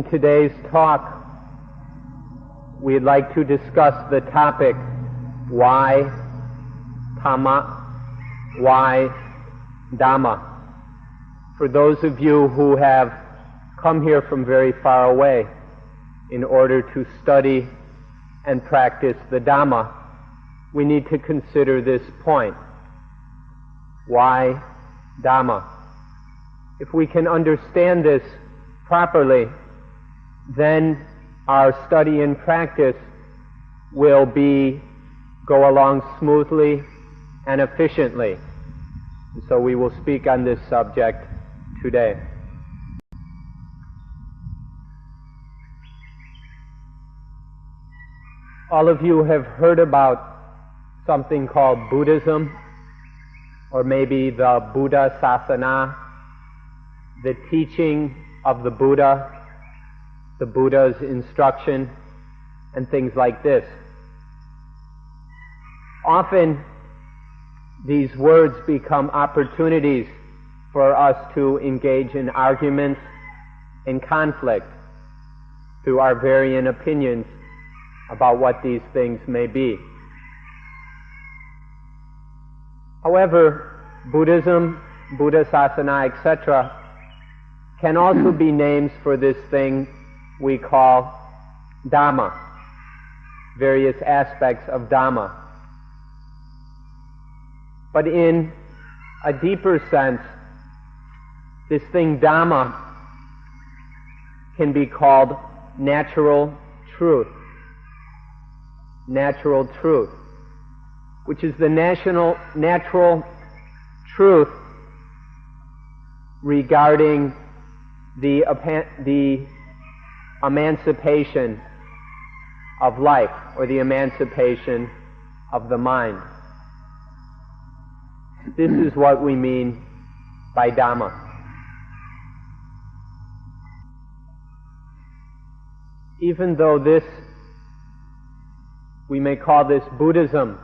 In today's talk, we'd like to discuss the topic, why Dhamma, why Dhamma. For those of you who have come here from very far away in order to study and practice the Dhamma, we need to consider this point. Why Dhamma? If we can understand this properly, then our study and practice will go along smoothly and efficiently. And so we will speak on this subject today. All of you have heard about something called Buddhism, or maybe the Buddha Sasana, the teaching of the Buddha, the Buddha's instruction, and things like this. Often these words become opportunities for us to engage in arguments and conflict through our varying opinions about what these things may be. However, Buddhism, Buddha Sasana, etc., can also be names for this thing we call Dhamma, various aspects of Dhamma. But in a deeper sense, this thing Dhamma can be called natural truth. Natural truth, which is the natural truth regarding the emancipation of life, or the emancipation of the mind. This is what we mean by Dhamma. Even though we may call this Buddhism,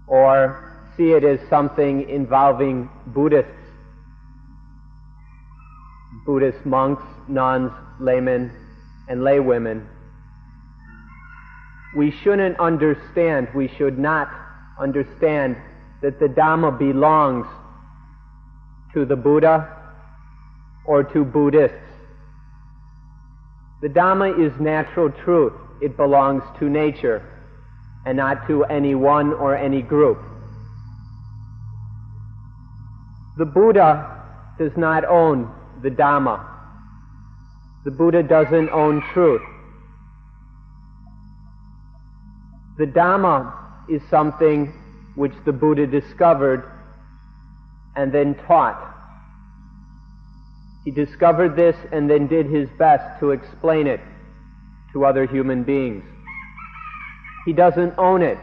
or see it as something involving Buddhists, Buddhist monks, nuns, laymen, and laywomen, we should not understand that the Dhamma belongs to the Buddha or to Buddhists. The Dhamma is natural truth. It belongs to nature and not to any one or any group. The Buddha does not own the Dhamma. The Buddha doesn't own truth. The Dhamma is something which the Buddha discovered and then taught. He discovered this and then did his best to explain it to other human beings. He doesn't own it.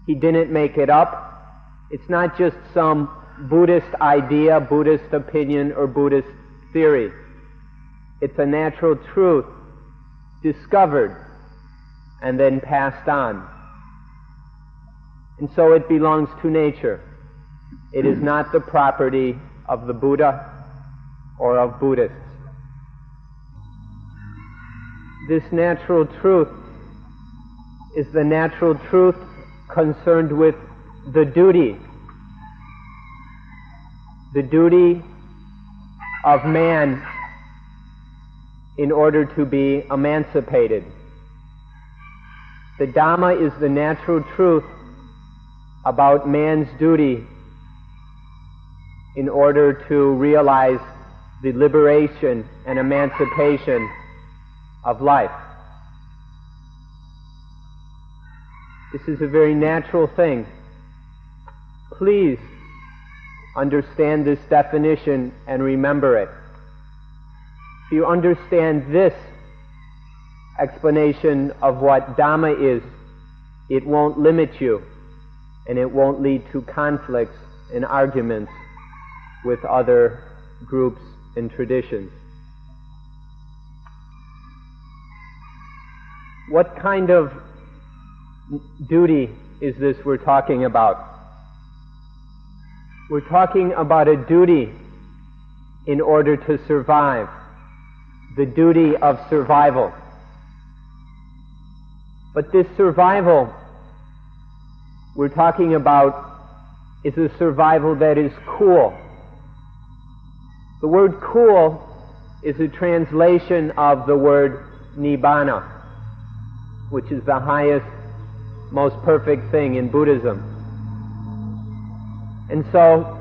He didn't make it up. It's not just some Buddhist idea, Buddhist opinion, or Buddhist theory. It's a natural truth discovered and then passed on. And so it belongs to nature. It is not the property of the Buddha or of Buddhists. This natural truth is the natural truth concerned with the duty of man in order to be emancipated. The Dhamma is the natural truth about man's duty in order to realize the liberation and emancipation of life. This is a very natural thing. Please understand this definition and remember it. If you understand this explanation of what Dhamma is, it won't limit you, and it won't lead to conflicts and arguments with other groups and traditions. What kind of duty is this we're talking about? We're talking about a duty in order to survive. the duty of survival. But this survival we're talking about is a survival that is cool. The word cool is a translation of the word nibbana, which is the highest, most perfect thing in Buddhism. And so,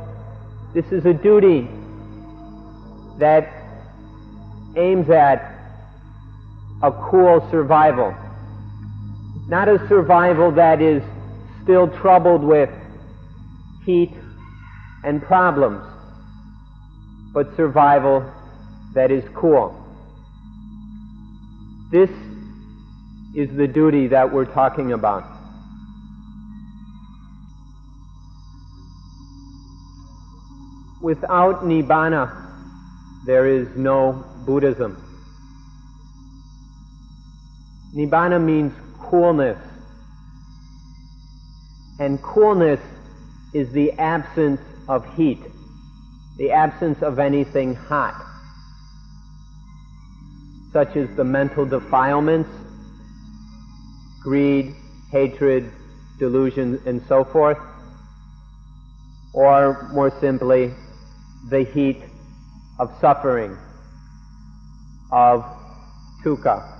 this is a duty that aims at a cool survival. Not a survival that is still troubled with heat and problems, but survival that is cool. This is the duty that we're talking about. Without nibbana, there is no Buddhism. Nibbana means coolness. And coolness is the absence of heat, the absence of anything hot, such as the mental defilements, greed, hatred, delusion, and so forth, or more simply, the heat of suffering, of dukkha.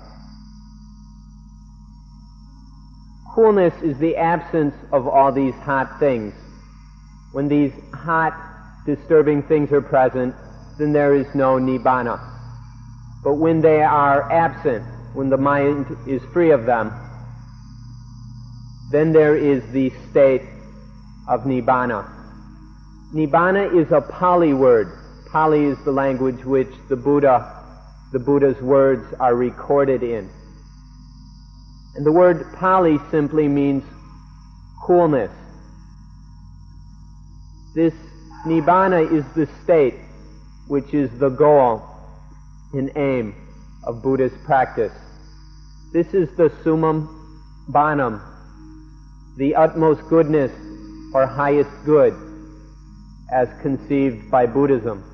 Coolness is the absence of all these hot things. When these hot, disturbing things are present, then there is no nibbana. But when they are absent, when the mind is free of them, then there is the state of nibbana. Nibbana is a Pali word. Pali is the language which the Buddha's words are recorded in. And the word Pali simply means coolness. This nibbana is the state which is the goal and aim of Buddhist practice. This is the summum bonum, the utmost goodness or highest good as conceived by Buddhism.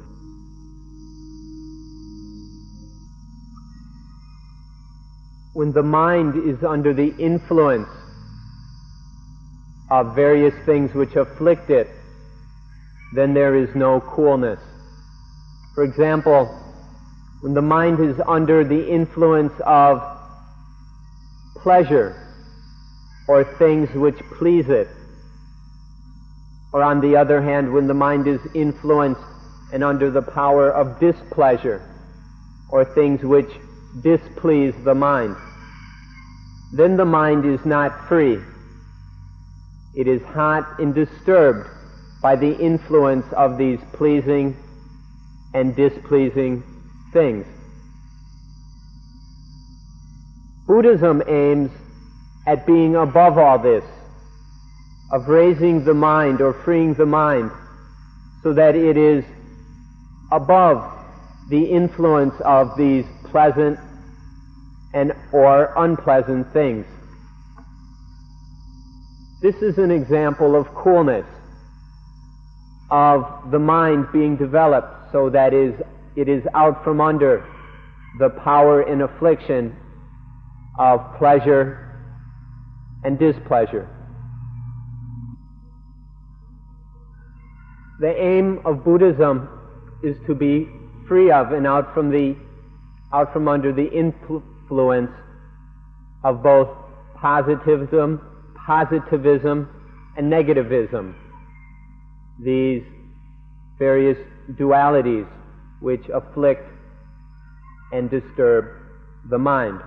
When the mind is under the influence of various things which afflict it, then there is no coolness. For example, when the mind is under the influence of pleasure or things which please it, or on the other hand, when the mind is influenced and under the power of displeasure or things which displease the mind, then the mind is not free. It is hot and disturbed by the influence of these pleasing and displeasing things. Buddhism aims at being above all this, of raising the mind or freeing the mind so that it is above the influence of these pleasant and or unpleasant things. This is an example of coolness, of the mind being developed so that it is out from under the power and affliction of pleasure and displeasure. The aim of Buddhism is to be free of and out from under the influence of both positivism and negativism, these various dualities which afflict and disturb the mind.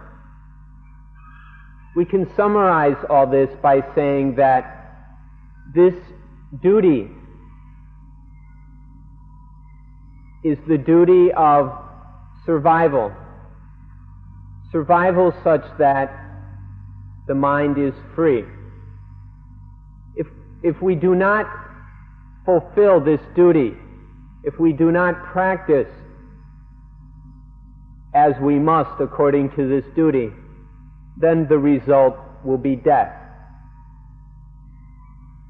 We can summarize all this by saying that this duty is the duty of survival. Survival such that the mind is free. If we do not fulfill this duty, if we do not practice as we must according to this duty, then the result will be death.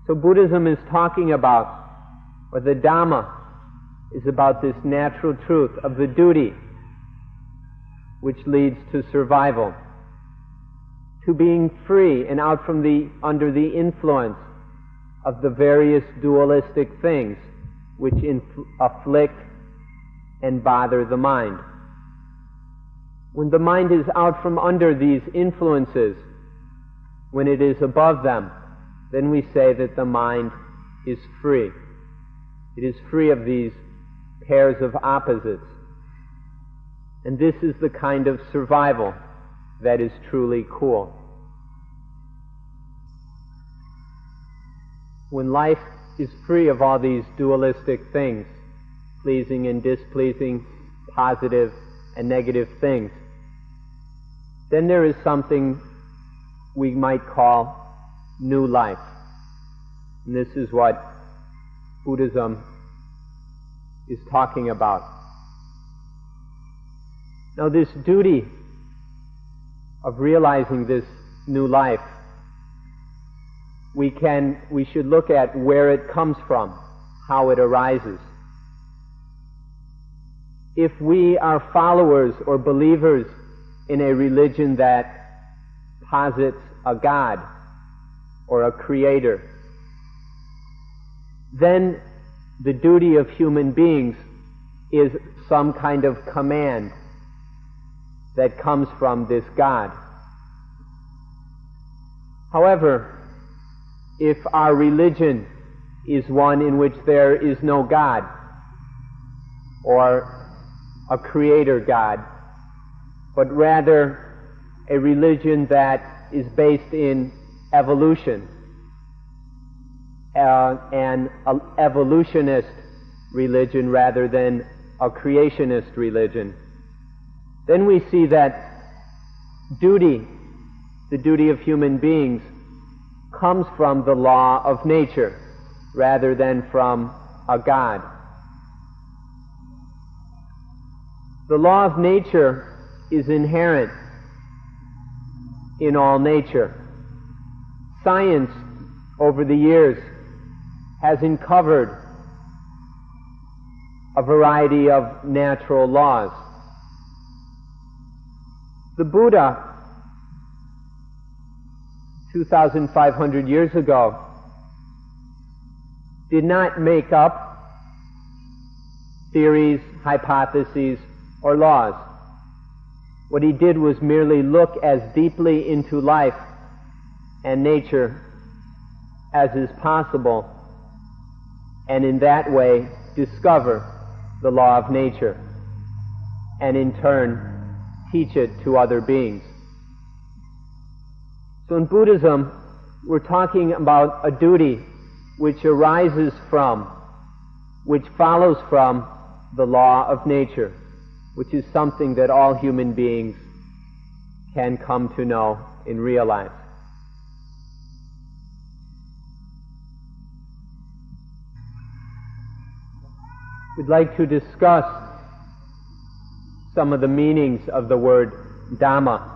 So Buddhism is talking about, or the Dharma is about this natural truth of the duty which leads to survival, to being free and out from under the influence of the various dualistic things which afflict and bother the mind. When the mind is out from under these influences, when it is above them, then we say that the mind is free. It is free of these pairs of opposites. And this is the kind of survival that is truly cool. When life is free of all these dualistic things, pleasing and displeasing, positive and negative things, then there is something we might call new life. And this is what Buddhism is talking about. Now, this duty of realizing this new life, we should look at where it comes from, how it arises. If we are followers or believers in a religion that posits a God or a creator, then the duty of human beings is some kind of command that comes from this God. However, if our religion is one in which there is no God or a creator God, but rather a religion that is based in evolution, an evolutionist religion rather than a creationist religion, then we see that the duty of human beings, comes from the law of nature rather than from a God. The law of nature is inherent in all nature. Science, over the years, has uncovered a variety of natural laws. The Buddha, 2,500 years ago, did not make up theories, hypotheses, or laws. What he did was merely look as deeply into life and nature as is possible, and in that way discover the law of nature, and in turn teach it to other beings. So in Buddhism, we're talking about a duty which arises from, which follows from the law of nature, which is something that all human beings can come to know and realize. We'd like to discuss some of the meanings of the word Dhamma.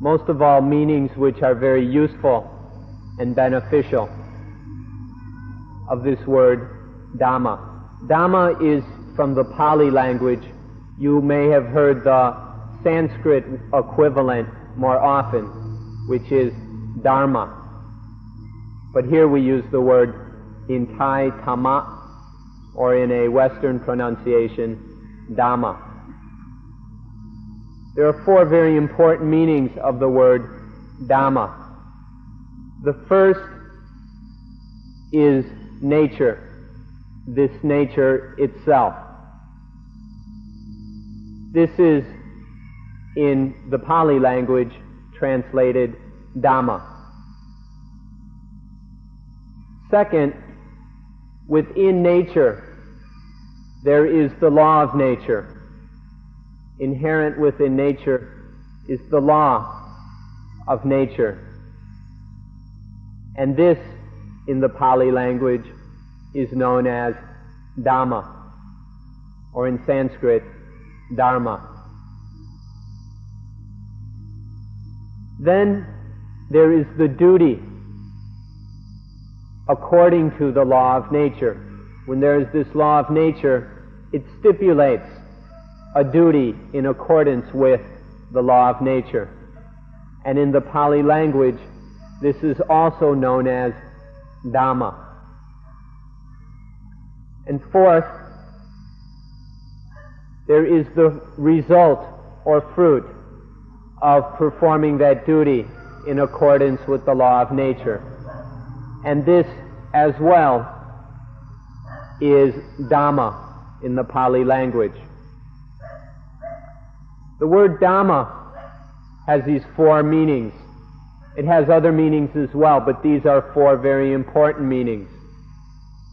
Most of all, meanings which are very useful and beneficial of this word Dhamma. Dhamma is from the Pali language. You may have heard the Sanskrit equivalent more often, which is Dharma. But here we use the word in Thai, Tama, or in a Western pronunciation, Dhamma. There are four very important meanings of the word Dhamma. The first is nature, this nature itself. This is, in the Pali language, translated Dhamma. Second, within nature, there is the law of nature. Inherent within nature is the law of nature. And this, in the Pali language, is known as Dhamma, or in Sanskrit, Dharma. Then there is the duty according to the law of nature. When there is this law of nature, it stipulates a duty in accordance with the law of nature. And in the Pali language, this is also known as Dhamma. And fourth, there is the result or fruit of performing that duty in accordance with the law of nature. And this as well is Dhamma in the Pali language. The word Dhamma has these four meanings. It has other meanings as well, but these are four very important meanings.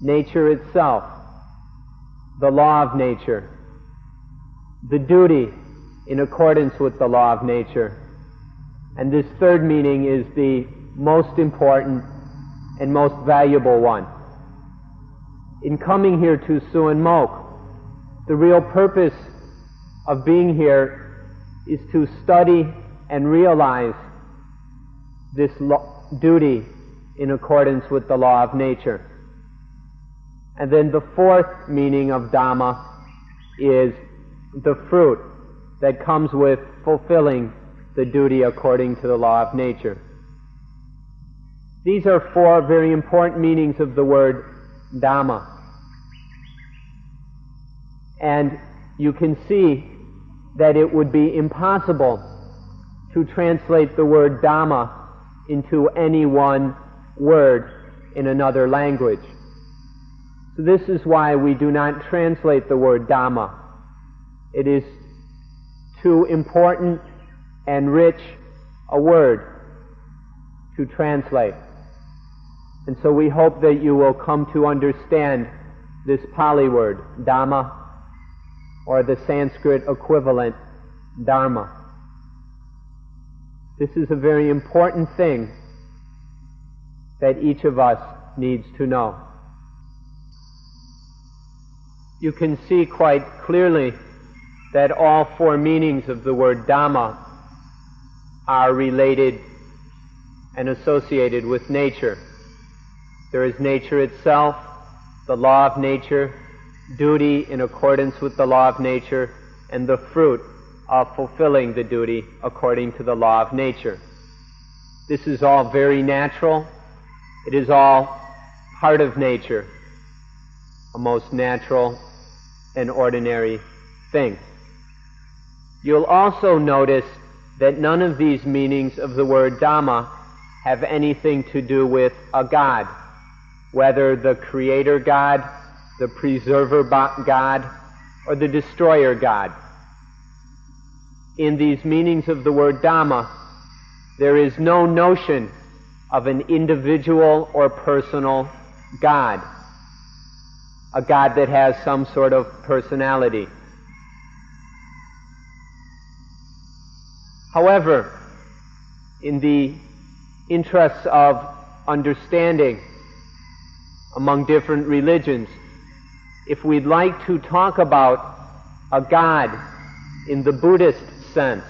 Nature itself, the law of nature, the duty in accordance with the law of nature, and this third meaning is the most important and most valuable one. In coming here to Suan Mok, the real purpose of being here is to study and realize this duty in accordance with the law of nature. And then the fourth meaning of Dhamma is the fruit that comes with fulfilling the duty according to the law of nature. These are four very important meanings of the word Dhamma. And you can see that it would be impossible to translate the word Dhamma into any one word in another language. So this is why we do not translate the word Dhamma. It is too important and rich a word to translate. And so we hope that you will come to understand this Pali word, Dhamma, or the Sanskrit equivalent, Dharma. This is a very important thing that each of us needs to know. You can see quite clearly that all four meanings of the word Dhamma are related and associated with nature. There is nature itself, the law of nature, duty in accordance with the law of nature, and the fruit of fulfilling the duty according to the law of nature. This is all very natural. It is all part of nature, a most natural and ordinary thing. You'll also notice that none of these meanings of the word Dhamma have anything to do with a God, whether the creator God, the preserver God, or the destroyer God. In these meanings of the word Dhamma, there is no notion of an individual or personal God, a God that has some sort of personality. However, in the interests of understanding among different religions, if we'd like to talk about a God in the Buddhist sense,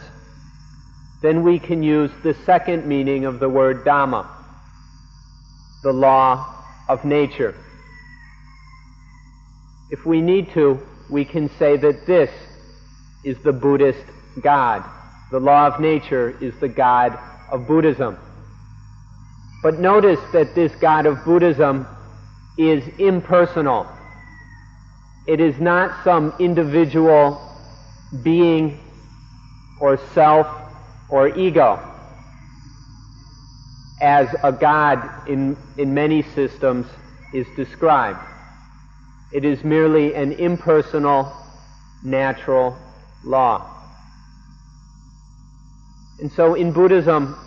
then we can use the second meaning of the word Dhamma, the law of nature. If we need to, we can say that this is the Buddhist God. The law of nature is the God of Buddhism. But notice that this God of Buddhism is impersonal. It is not some individual being or self or ego, as a God in many systems is described. It is merely an impersonal, natural law. And so in Buddhism,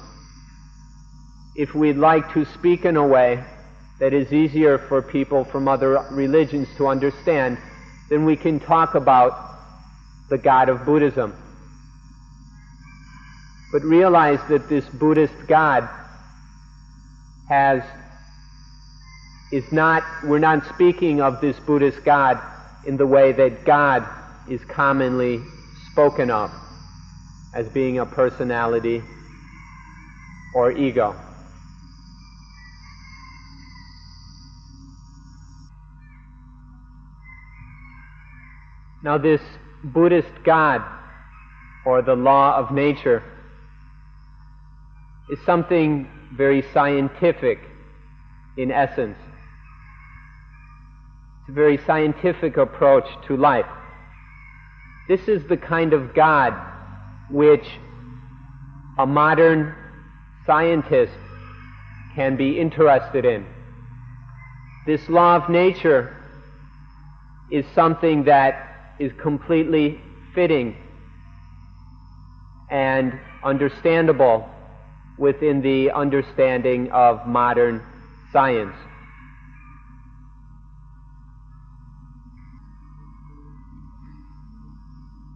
if we'd like to speak in a way that is easier for people from other religions to understand, then we can talk about the God of Buddhism. But realize that this Buddhist God we're not speaking of this Buddhist God in the way that God is commonly spoken of, as being a personality or ego. Now this Buddhist God, or the law of nature, is something very scientific in essence. It's a very scientific approach to life. This is the kind of God which a modern scientist can be interested in. This law of nature is something that is completely fitting and understandable within the understanding of modern science.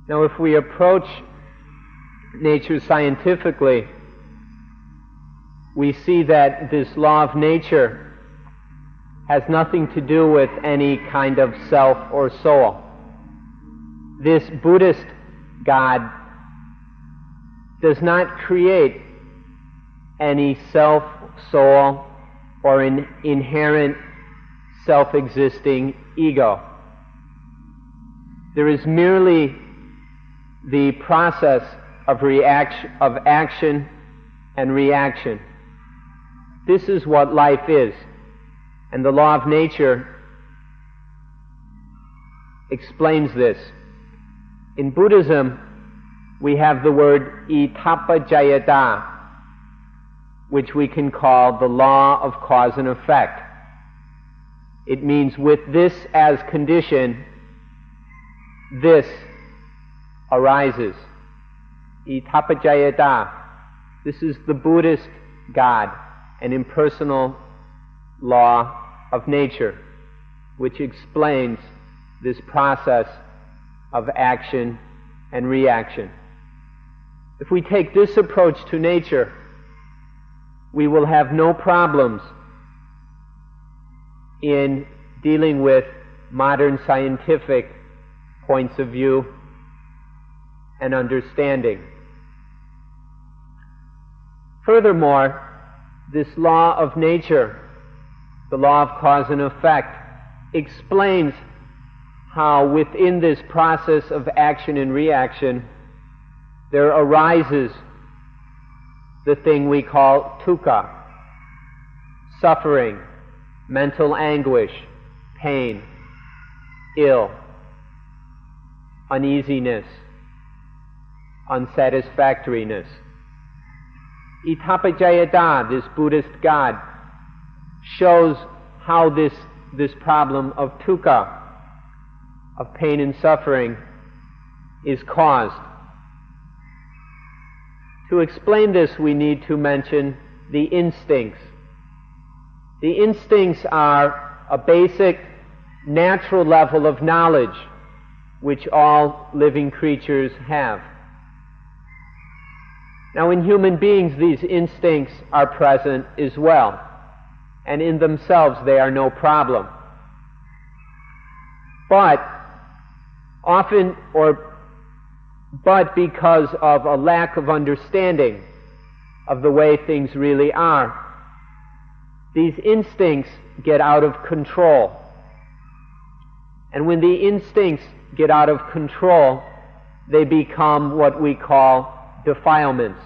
Now, if we approach nature scientifically, we see that this law of nature has nothing to do with any kind of self or soul. This Buddhist God does not create any self, soul, or an inherent self-existing ego. There is merely the process of action and reaction. This is what life is, and the law of nature explains this. In Buddhism, we have the word itapajayata, which we can call the law of cause and effect. It means with this as condition, this arises. Itapajayata. This is the Buddhist God, an impersonal law of nature, which explains this process of action and reaction. If we take this approach to nature, we will have no problems in dealing with modern scientific points of view and understanding. Furthermore, this law of nature, the law of cause and effect, explains how within this process of action and reaction there arises the thing we call dukkha, suffering, mental anguish, pain, ill, uneasiness, unsatisfactoriness. Itapajayata, this Buddhist God, shows how this problem of dukkha, of pain and suffering, is caused. To explain this, we need to mention the instincts. The instincts are a basic, natural level of knowledge which all living creatures have. Now, in human beings, these instincts are present as well, and in themselves they are no problem. But because of a lack of understanding of the way things really are, these instincts get out of control. And when the instincts get out of control, they become what we call defilements.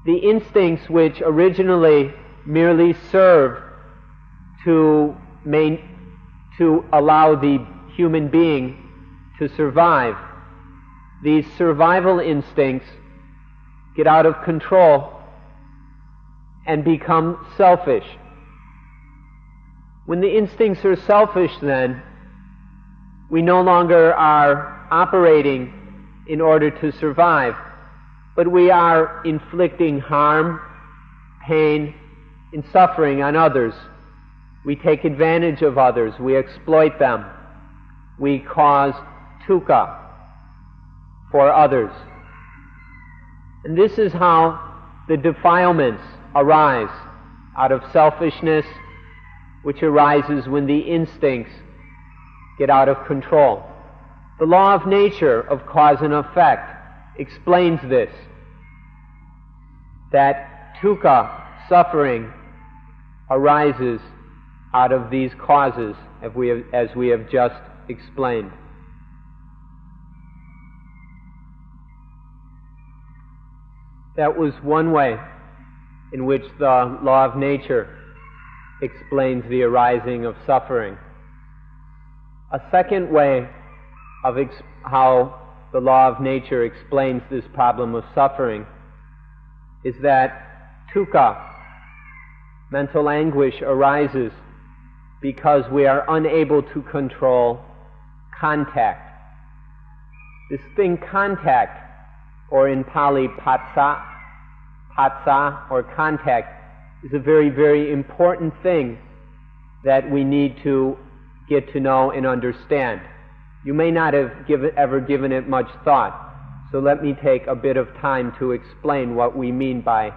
The instincts which originally merely serve to allow the human being to survive, these survival instincts get out of control and become selfish. When the instincts are selfish, then, we no longer are operating in order to survive, but we are inflicting harm, pain, and suffering on others. We take advantage of others, we exploit them, we cause dukkha for others. And this is how the defilements arise, out of selfishness, which arises when the instincts get out of control. The law of nature, of cause and effect, explains this, that dukkha, suffering, arises out of these causes, as we have just explained. That was one way in which the law of nature explains the arising of suffering. A second way of how the law of nature explains this problem of suffering is that dukkha, mental anguish, arises because we are unable to control contact. This thing, contact, or in Pali, patsa or contact, is a very, very important thing that we need to get to know and understand. You may not have ever given it much thought, so let me take a bit of time to explain what we mean by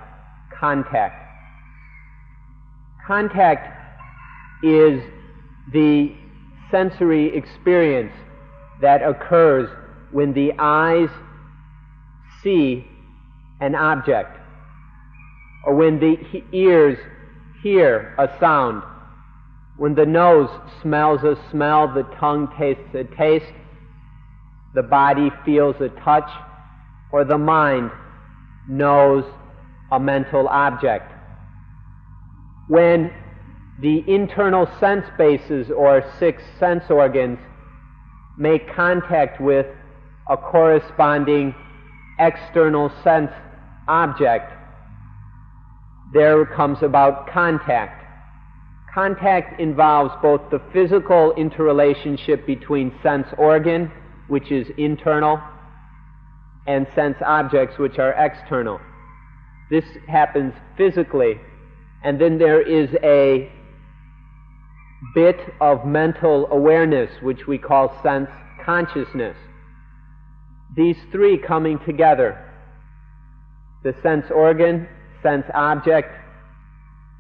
contact. Contact is the sensory experience that occurs when the eyes see an object, or when the ears hear a sound, when the nose smells a smell, the tongue tastes a taste, the body feels a touch, or the mind knows a mental object. When the internal sense bases, or 6 sense organs, make contact with a corresponding external sense object, there comes about contact. Contact involves both the physical interrelationship between sense organ, which is internal, and sense objects, which are external. This happens physically, and then there is a bit of mental awareness, which we call sense consciousness. These three coming together, the sense organ, sense object,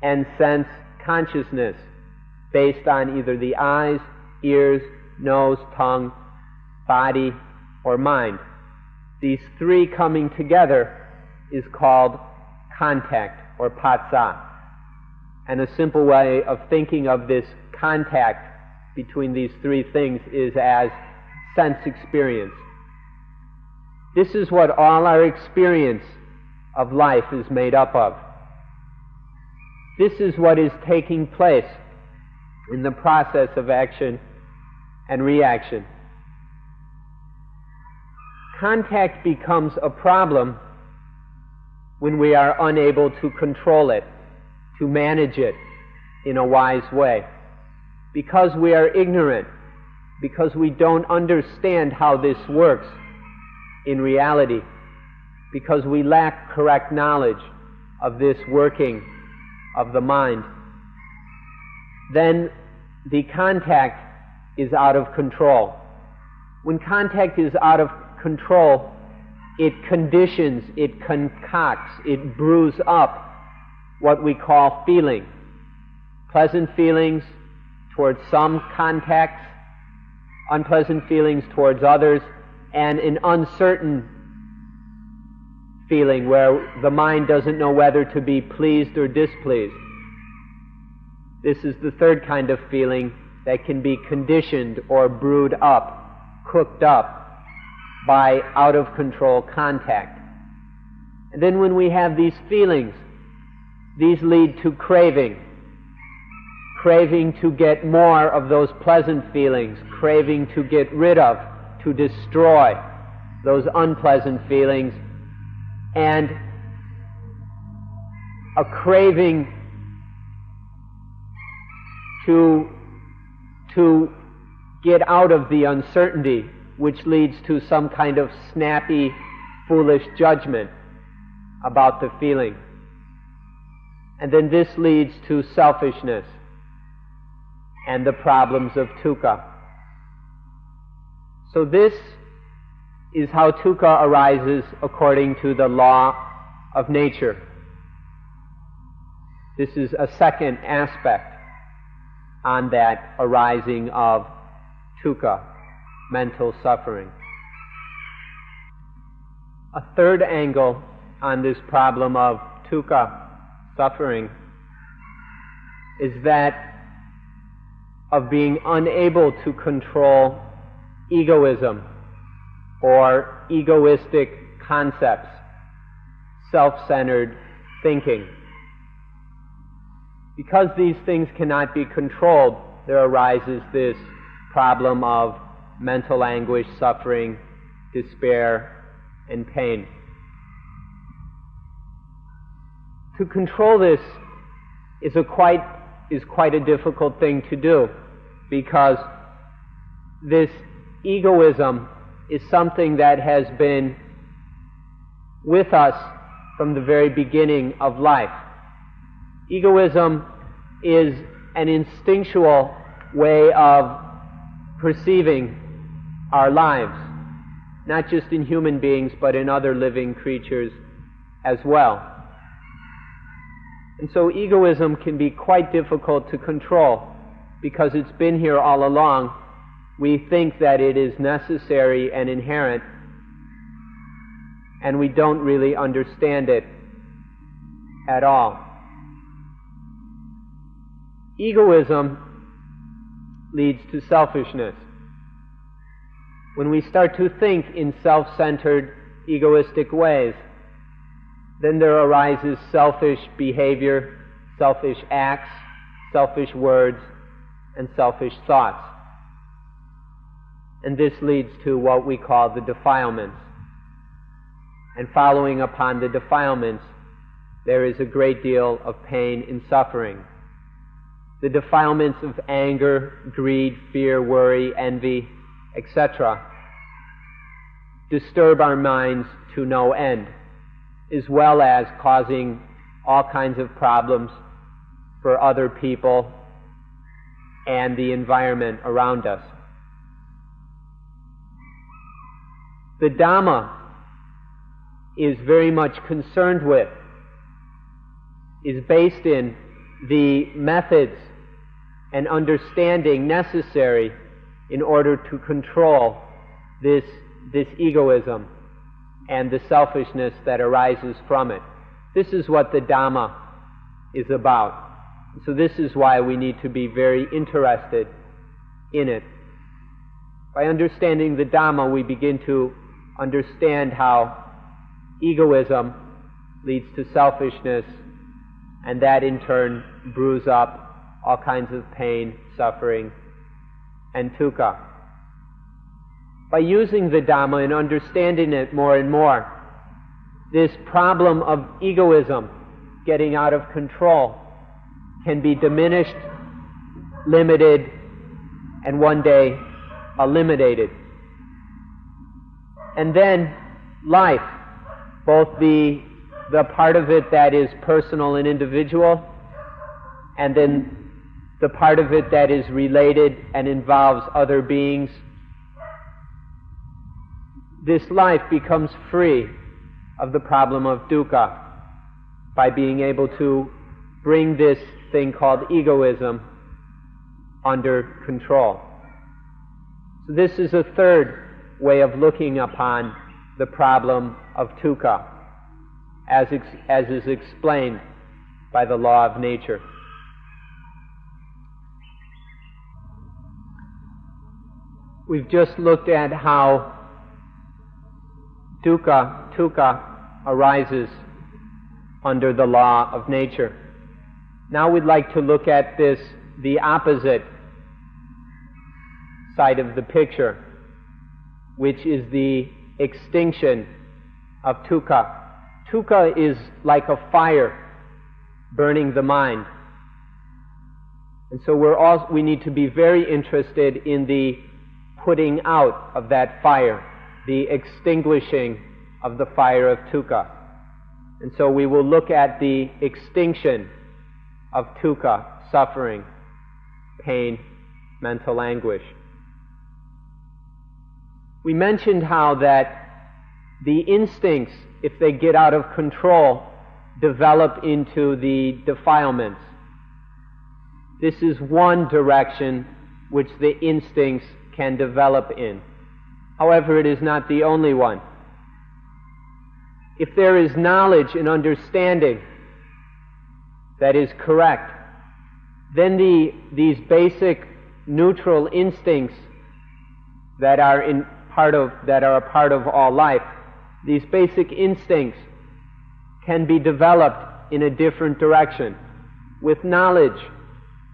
and sense consciousness, based on either the eyes, ears, nose, tongue, body, or mind. These three coming together is called contact, or patsa. And a simple way of thinking of this contact between these three things is as sense experience. This is what all our experience of life is made up of. This is what is taking place in the process of action and reaction. Contact becomes a problem when we are unable to control it, to manage it in a wise way. Because we are ignorant, because we don't understand how this works in reality, because we lack correct knowledge of this working of the mind, then the contact is out of control. When contact is out of control, it conditions, it concocts, it brews up what we call feeling. Pleasant feelings towards some contacts, unpleasant feelings towards others, and an uncertain feeling where the mind doesn't know whether to be pleased or displeased. This is the third kind of feeling that can be conditioned or brewed up, cooked up by out-of-control contact. And then when we have these feelings, these lead to craving to get more of those pleasant feelings, craving to get rid of, to destroy those unpleasant feelings, and a craving to get out of the uncertainty, which leads to some kind of snappy, foolish judgment about the feeling. And then this leads to selfishness and the problems of dukkha. So this is how dukkha arises according to the law of nature. This is a second aspect on that arising of dukkha, mental suffering. A third angle on this problem of dukkha, suffering, is that of being unable to control egoism or egoistic concepts, self-centered thinking. Because these things cannot be controlled, there arises this problem of mental anguish, suffering, despair, and pain. To control this is quite a difficult thing to do, because this egoism is something that has been with us from the very beginning of life. Egoism is an instinctual way of perceiving our lives, not just in human beings, but in other living creatures as well. And so egoism can be quite difficult to control, because it's been here all along. We think that it is necessary and inherent, and we don't really understand it at all. Egoism leads to selfishness. When we start to think in self-centered, egoistic ways, then there arises selfish behavior, selfish acts, selfish words, and selfish thoughts. And this leads to what we call the defilements. And following upon the defilements, there is a great deal of pain and suffering. The defilements of anger, greed, fear, worry, envy, etc. disturb our minds to no end, as well as causing all kinds of problems for other people and the environment around us. The Dharma is very much concerned with, is based in the methods and understanding necessary in order to control this egoism and the selfishness that arises from it. This is what the Dhamma is about. So this is why we need to be very interested in it. By understanding the Dhamma, we begin to understand how egoism leads to selfishness, and that in turn brews up all kinds of pain, suffering, and dukkha. By using the Dhamma and understanding it more and more, this problem of egoism getting out of control can be diminished, limited, and one day eliminated. And then life, both the part of it that is personal and individual, and then the part of it that is related and involves other beings, this life becomes free of the problem of dukkha by being able to bring this thing called egoism under control. So this is a third way of looking upon the problem of dukkha, as is explained by the law of nature. We've just looked at how dukkha arises under the law of nature. Now we'd like to look at the opposite side of the picture, which is the extinction of dukkha. Dukkha is like a fire burning the mind. And so we need to be very interested in the putting out of that fire, the extinguishing of the fire of dukkha. And so we will look at the extinction of dukkha, suffering, pain, mental anguish. We mentioned how that the instincts, if they get out of control, develop into the defilements. This is one direction which the instincts can develop in. However, it is not the only one. If there is knowledge and understanding that is correct, then these basic neutral instincts that are a part of all life, these basic instincts can be developed in a different direction. With knowledge,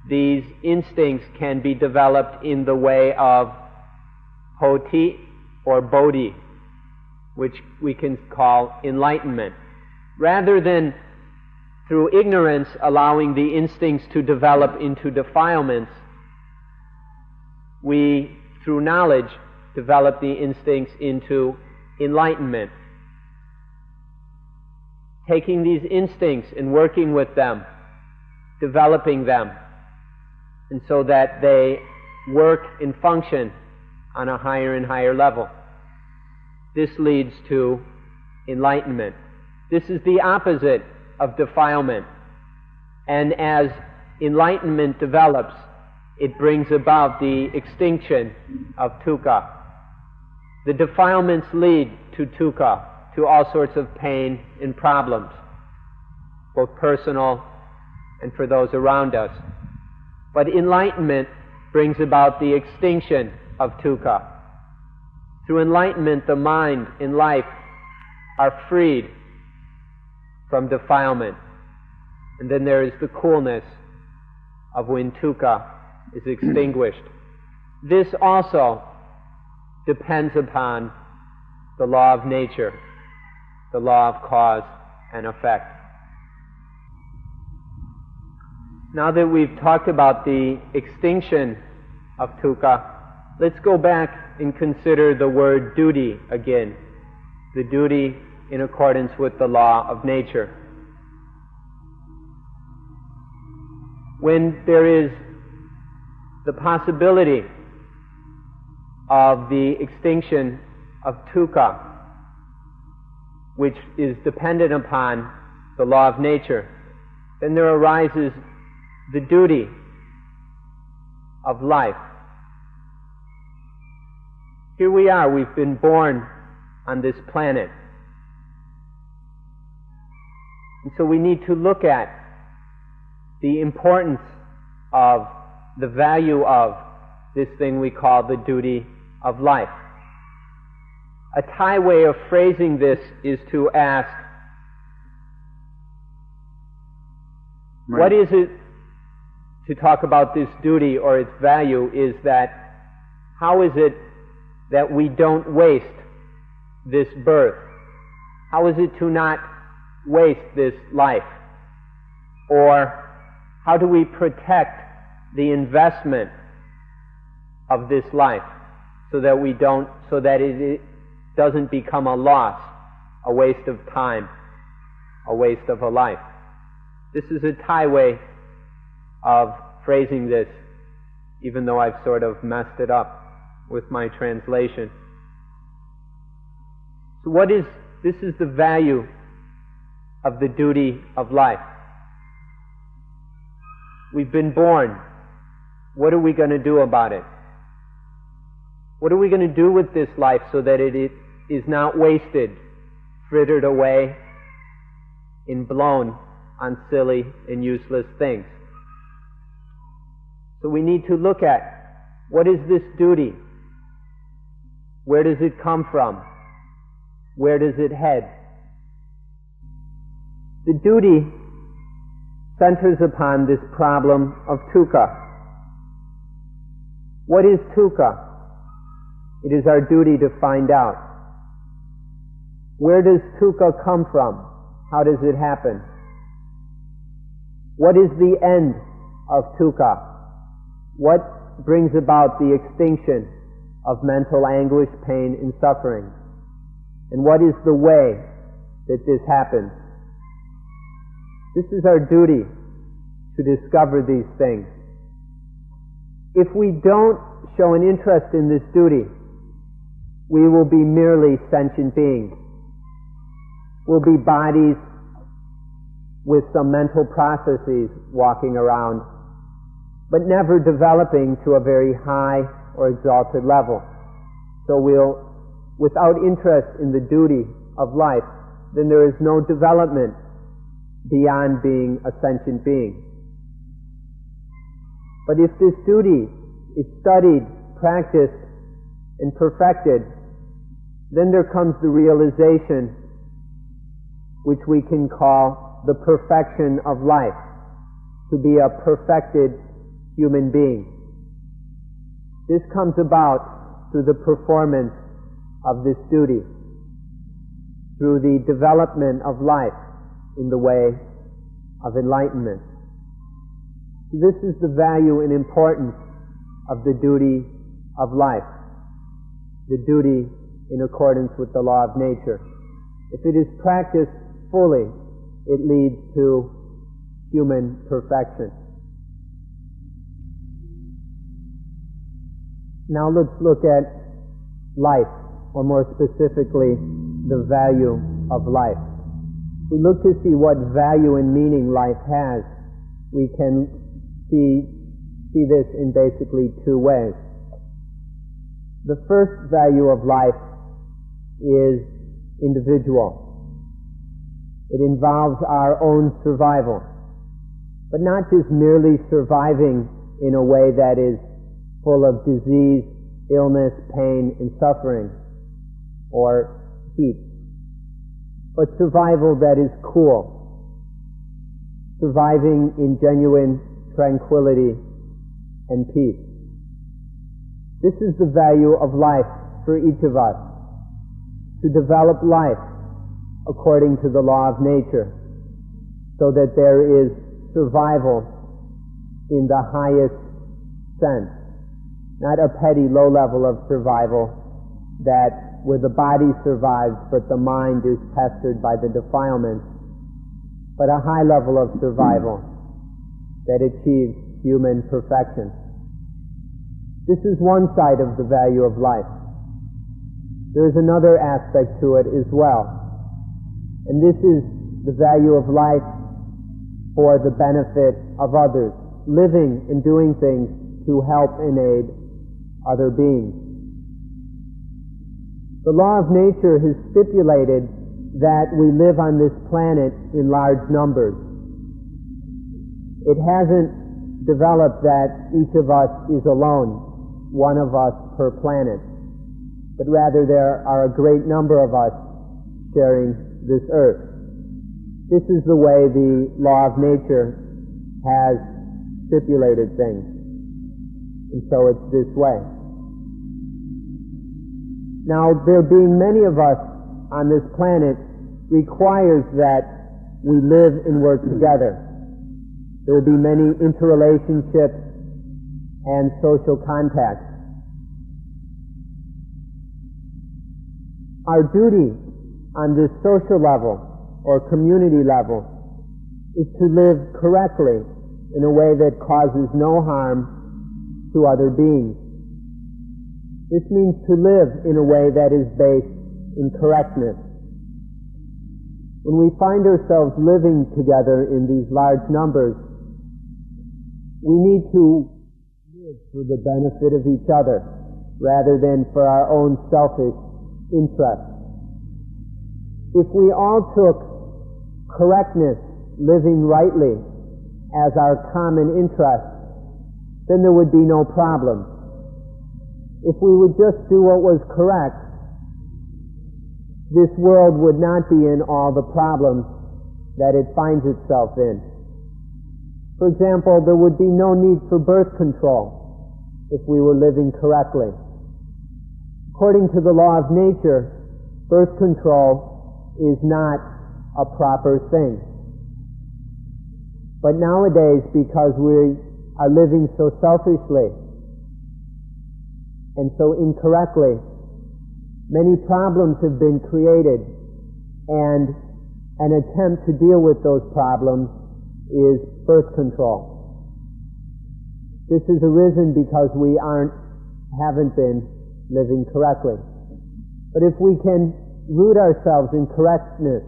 these instincts can be developed in the way of poti or bodhi, which we can call enlightenment. Rather than through ignorance allowing the instincts to develop into defilements, we, through knowledge, develop the instincts into enlightenment. Taking these instincts and working with them, developing them, and so that they work and function on a higher and higher level. This leads to enlightenment. This is the opposite of defilement. And as enlightenment develops, it brings about the extinction of dukkha. The defilements lead to dukkha, to all sorts of pain and problems, both personal and for those around us. But enlightenment brings about the extinction of dukkha. Through enlightenment, the mind and life are freed from defilement. And then there is the coolness of when dukkha is extinguished. This also depends upon the law of nature, the law of cause and effect. Now that we've talked about the extinction of dukkha, let's go back and consider the word duty again. The duty in accordance with the law of nature. When there is the possibility of the extinction of dukkha, which is dependent upon the law of nature, then there arises the duty of life. Here we are, we've been born on this planet. And so we need to look at the importance of the value of this thing we call the duty of life. A Thai way of phrasing this is to ask, what is it to talk about this duty or its value is that how is it that we don't waste this birth? How is it to not waste this life? Or how do we protect the investment of this life so that it doesn't become a loss, a waste of time, a waste of a life? This is a Thai way of phrasing this, even though I've sort of messed it up with my translation. So this is the value of the duty of life. We've been born. What are we going to do about it? What are we going to do with this life so that it is not wasted, frittered away, and blown on silly and useless things? So we need to look at, what is this duty? Where does it come from? Where does it head? The duty centers upon this problem of dukkha. What is dukkha? It is our duty to find out. Where does dukkha come from? How does it happen? What is the end of dukkha? What brings about the extinction of mental anguish, pain, and suffering? And what is the way that this happens? This is our duty to discover these things. If we don't show an interest in this duty, we will be merely sentient beings. We'll be bodies with some mental processes walking around, but never developing to a very high or exalted level. So without interest in the duty of life, then there is no development beyond being a sentient being. But if this duty is studied, practiced, and perfected, then there comes the realization which we can call the perfection of life, to be a perfected human being. This comes about through the performance of this duty, through the development of life in the way of enlightenment. This is the value and importance of the duty of life, the duty in accordance with the law of nature. If it is practiced fully, it leads to human perfection. Now let's look at life, or more specifically, the value of life. If we look to see what value and meaning life has, we can see this in basically two ways. The first value of life is individual. It involves our own survival, but not just merely surviving in a way that is full of disease, illness, pain, and suffering, or heat, but survival that is cool, surviving in genuine tranquility and peace. This is the value of life for each of us, to develop life according to the law of nature, so that there is survival in the highest sense, not a petty low level of survival where the body survives but the mind is pestered by the defilements, but a high level of survival that achieves human perfection. This is one side of the value of life. There is another aspect to it as well, and this is the value of life for the benefit of others, living and doing things to help and aid other beings. The law of nature has stipulated that we live on this planet in large numbers. It hasn't developed that each of us is alone, one of us per planet, but rather there are a great number of us sharing this earth. This is the way the law of nature has stipulated things, and so it's this way. Now, there being many of us on this planet requires that we live and work together. There will be many interrelationships and social contacts. Our duty on this social level or community level is to live correctly in a way that causes no harm to other beings. This means to live in a way that is based in correctness. When we find ourselves living together in these large numbers, we need to live for the benefit of each other rather than for our own selfish interests. If we all took correctness, living rightly, as our common interest, then there would be no problem. If we would just do what was correct, this world would not be in all the problems that it finds itself in. For example, there would be no need for birth control if we were living correctly. According to the law of nature, birth control is not a proper thing. But nowadays, because we are living so selfishly and so incorrectly, many problems have been created, and an attempt to deal with those problems is birth control. This has arisen because we haven't been living correctly. But if we can root ourselves in correctness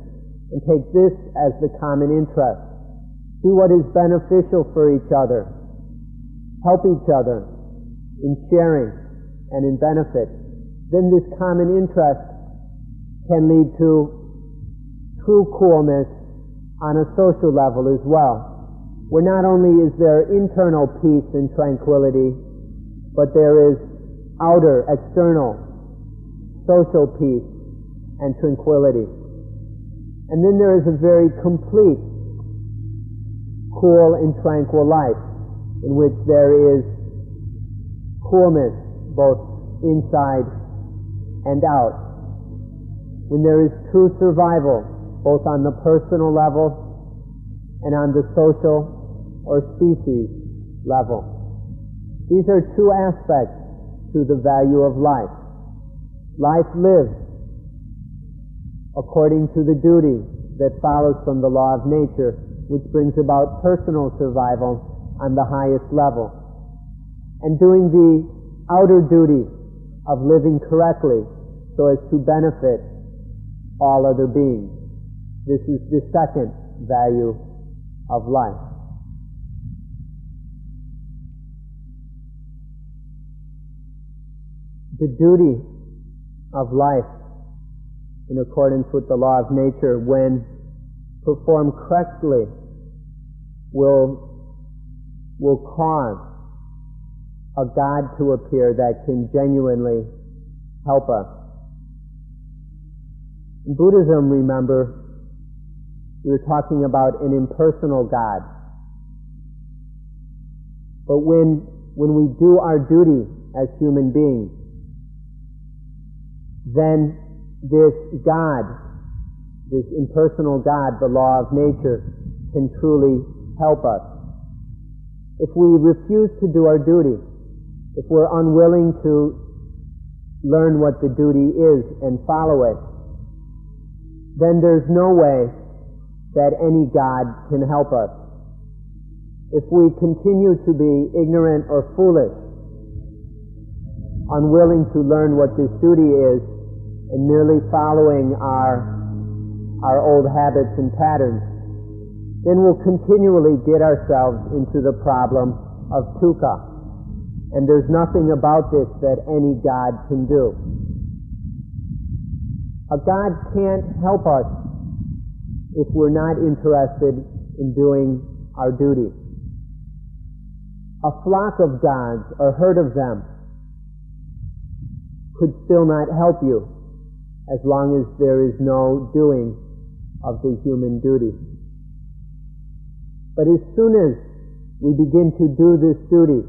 and take this as the common interest, do what is beneficial for each other, help each other in sharing and in benefit, then this common interest can lead to true coolness on a social level as well, where not only is there internal peace and tranquility, but there is outer, external, social peace and tranquility. And then there is a very complete, cool and tranquil life in which there is coolness both inside and out. When there is true survival both on the personal level and on the social or species level. These are two aspects to the value of life. Life lived according to the duty that follows from the law of nature, which brings about personal survival on the highest level, and doing the outer duty of living correctly so as to benefit all other beings. This is the second value of life. The duty of life, in accordance with the law of nature, when performed correctly, will cause a God to appear that can genuinely help us. In Buddhism, remember, we were talking about an impersonal God. But when we do our duty as human beings, then this God, this impersonal God, the law of nature, can truly help us. If we refuse to do our duty, if we're unwilling to learn what the duty is and follow it, then there's no way that any God can help us. If we continue to be ignorant or foolish, unwilling to learn what this duty is, and merely following our old habits and patterns, then we'll continually get ourselves into the problem of dukkha. And there's nothing about this that any God can do. A God can't help us if we're not interested in doing our duty. A flock of gods, or herd of them, could still not help you as long as there is no doing of the human duty. But as soon as we begin to do this duty,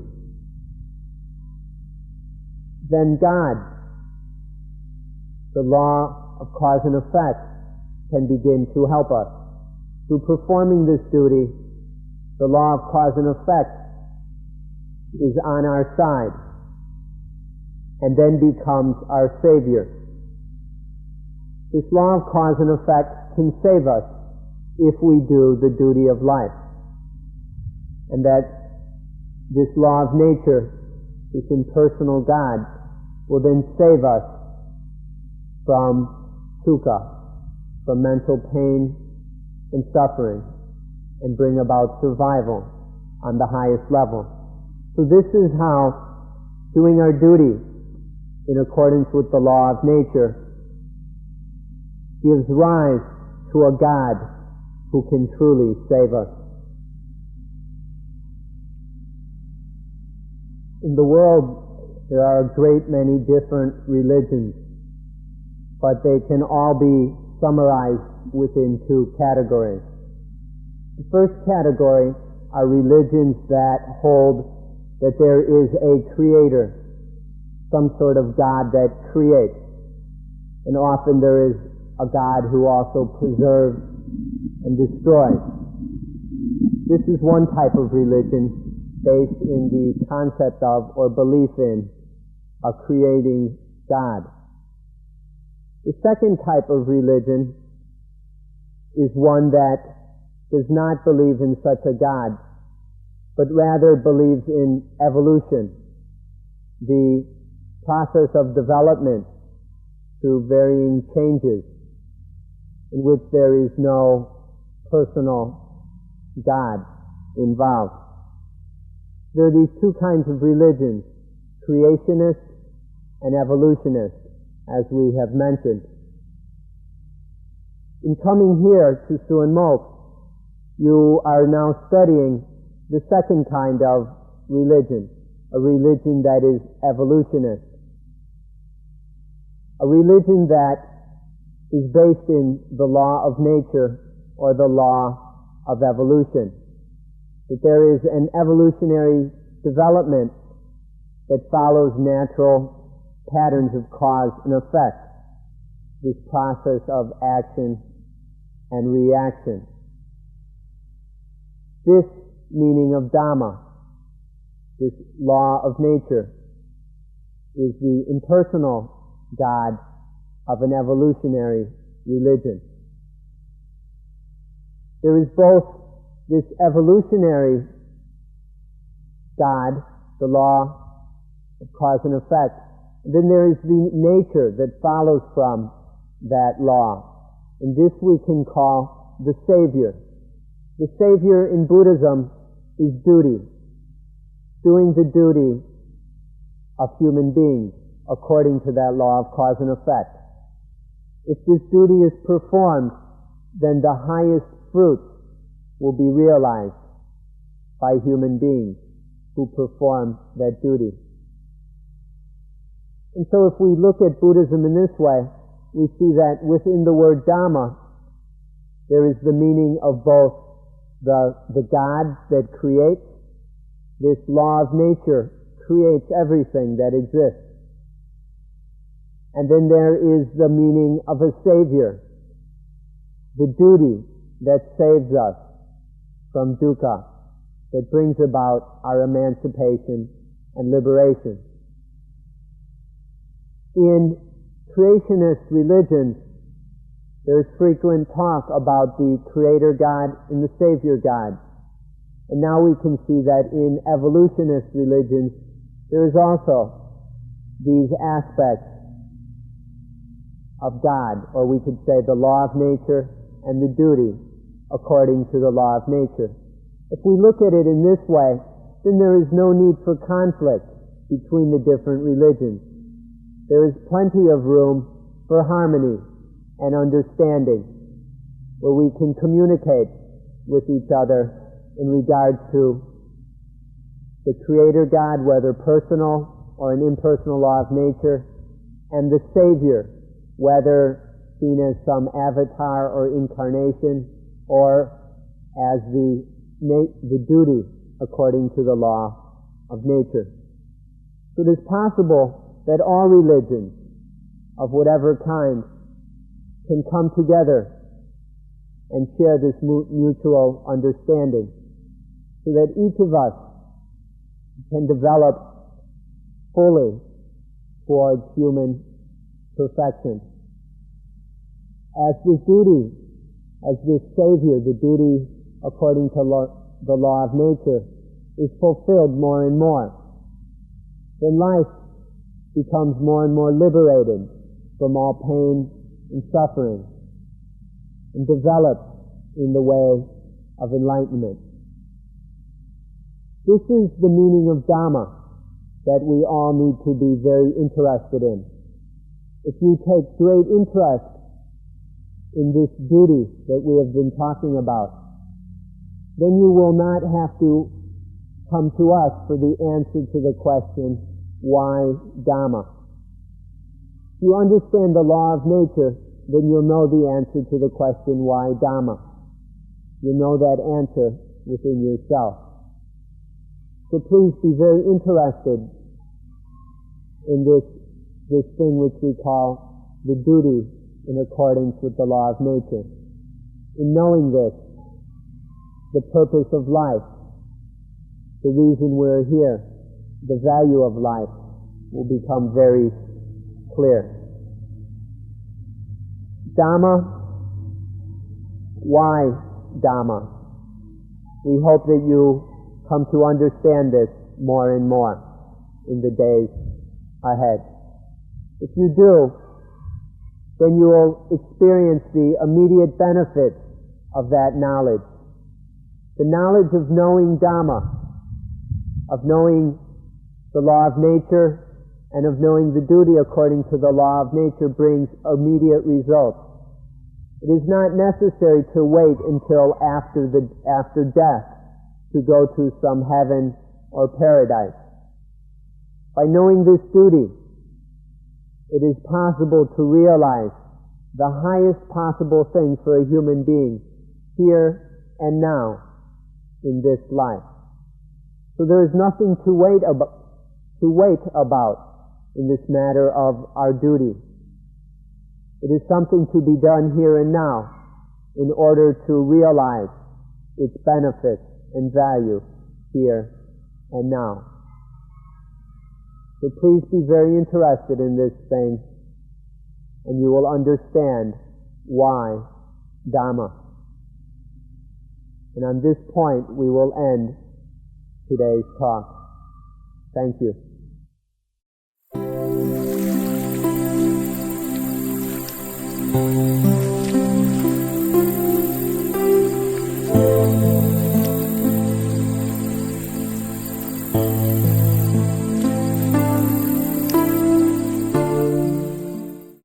then God, the law of cause and effect, can begin to help us. Through performing this duty, the law of cause and effect is on our side, and then becomes our Savior. This law of cause and effect can save us if we do the duty of life. And that this law of nature, this impersonal God, will then save us from dukkha, from mental pain and suffering, and bring about survival on the highest level. So this is how doing our duty in accordance with the law of nature gives rise to a God who can truly save us. In the world, there are a great many different religions, but they can all be summarized within two categories. The first category are religions that hold that there is a creator, some sort of God that creates. And often there is a God who also preserves and destroys. This is one type of religion based in the concept of or belief in a creating God. The second type of religion is one that does not believe in such a God, but rather believes in evolution, the process of development through varying changes, in which there is no personal God involved. There are these two kinds of religions, creationist and evolutionist, as we have mentioned. In coming here to Suan Mokkh, you are now studying the second kind of religion, a religion that is evolutionist, a religion that is based in the law of nature or the law of evolution. That there is an evolutionary development that follows natural patterns of cause and effect, this process of action and reaction. This meaning of Dharma, this law of nature, is the impersonal God of an evolutionary religion. There is both this evolutionary God, the law of cause and effect, and then there is the nature that follows from that law. And this we can call the Savior. The Savior in Buddhism is duty, doing the duty of human beings according to that law of cause and effect. If this duty is performed, then the highest fruits will be realized by human beings who perform that duty. And so if we look at Buddhism in this way, we see that within the word Dharma, there is the meaning of both the God that creates. This law of nature creates everything that exists. And then there is the meaning of a Savior, the duty that saves us from dukkha, that brings about our emancipation and liberation. In creationist religions, there is frequent talk about the Creator God and the Savior God. And now we can see that in evolutionist religions, there is also these aspects of God, or we could say the law of nature and the duty according to the law of nature. If we look at it in this way, then there is no need for conflict between the different religions. There is plenty of room for harmony and understanding, where we can communicate with each other in regard to the Creator God, whether personal or an impersonal law of nature, and the Savior, whether seen as some avatar or incarnation, or as the duty according to the law of nature. So it is possible that all religions of whatever kind can come together and share this mutual understanding, so that each of us can develop fully towards human perfection. As this duty, as this Savior, the duty according to the law of nature, is fulfilled more and more, then life becomes more and more liberated from all pain and suffering, and develops in the way of enlightenment. This is the meaning of Dharma that we all need to be very interested in. If you take great interest in this duty that we have been talking about, then you will not have to come to us for the answer to the question, why Dharma? If you understand the law of nature, then you'll know the answer to the question, why Dharma? You'll know that answer within yourself. So please be very interested in this thing which we call the duty in accordance with the law of nature. In knowing this, the purpose of life, the reason we're here, the value of life will become very clear. Dharma, why Dharma? We hope that you come to understand this more and more in the days ahead. If you do, then you will experience the immediate benefits of that knowledge. The knowledge of knowing Dharma, of knowing the law of nature, and of knowing the duty according to the law of nature brings immediate results. It is not necessary to wait until after death to go to some heaven or paradise. By knowing this duty, it is possible to realize the highest possible thing for a human being here and now in this life. So there is nothing to wait about in this matter of our duty. It is something to be done here and now in order to realize its benefits and value here and now. So please be very interested in this thing, and you will understand why Dhamma. And on this point, we will end today's talk. Thank you.